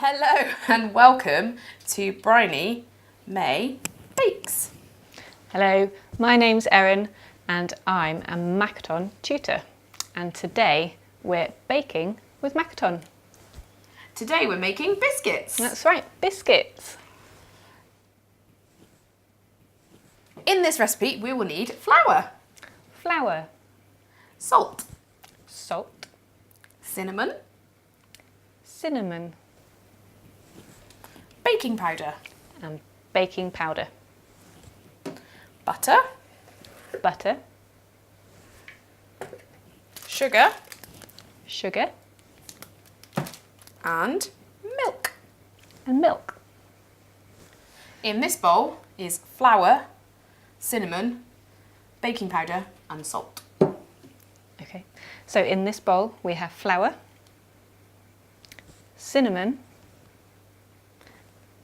Hello and welcome to Bryony May Bakes. Hello, my name's Erin and I'm a Makaton tutor, and today we're baking with Makaton. Today we're making biscuits. That's right, biscuits. In this recipe we will need flour, Flour, salt, salt, cinnamon, cinnamon baking powder, and baking powder, butter, butter, sugar sugar and milk. and milk. In this bowl is flour, cinnamon, baking powder and salt. Okay, so in this bowl we have flour, cinnamon,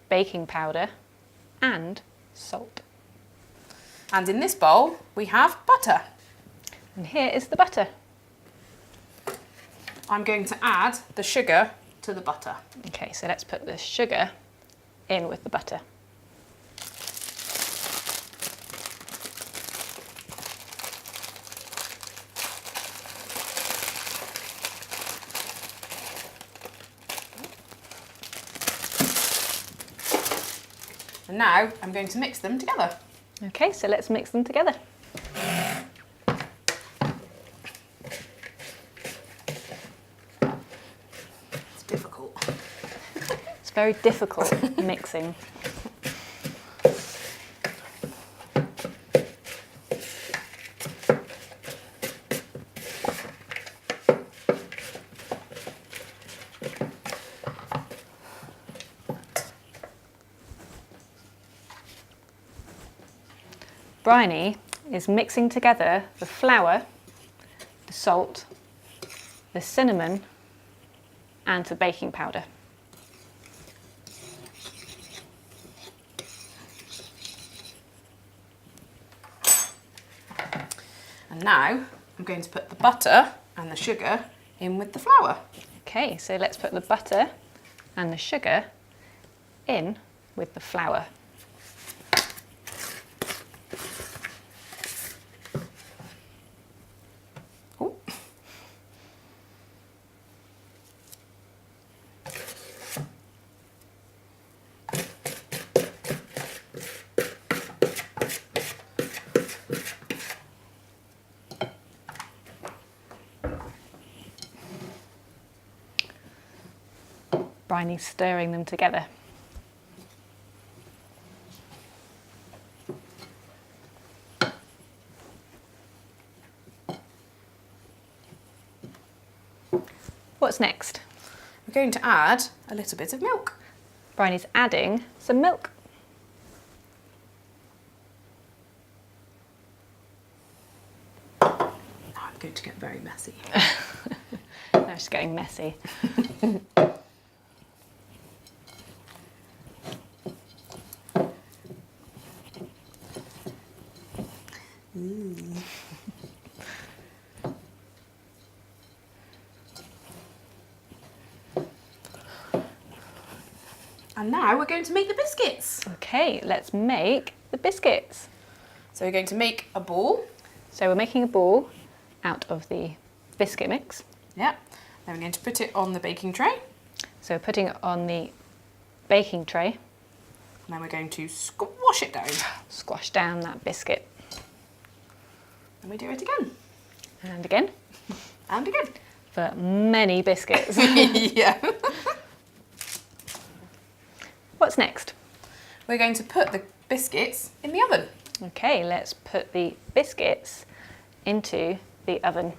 baking powder and salt. And in this bowl we have butter. And here is the butter. I'm going to add the sugar to the butter. Okay, so let's put the sugar in with the butter. And now I'm going to mix them together. Okay, so let's mix them together. It's difficult. It's very difficult mixing. Bryony is mixing together the flour, the salt, the cinnamon and the baking powder. And now I'm going to put the butter and the sugar in with the flour. Okay, so let's put the butter and the sugar in with the flour. Ooh. Bryony's stirring them together. What's next? We're going to add a little bit of milk. Bryony's adding some milk. Now I'm going to get very messy. Now it's getting messy. And now we're going to make the biscuits. Okay, let's make the biscuits. So we're going to make a ball. So we're making a ball out of the biscuit mix. Yeah. Then we're going to put it on the baking tray. So we're putting it on the baking tray. And then we're going to squash it down. Squash down that biscuit. And we do it again. And again. And again. For many biscuits. Yeah. What's next? We're going to put the biscuits in the oven. Okay, let's put the biscuits into the oven.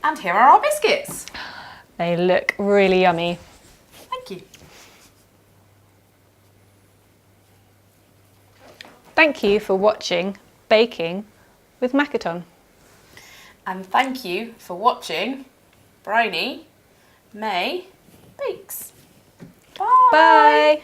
And here are our biscuits. They look really yummy. Thank you. Thank you for watching Baking with Makaton. And thank you for watching Bryony May Bakes. Bye. Bye!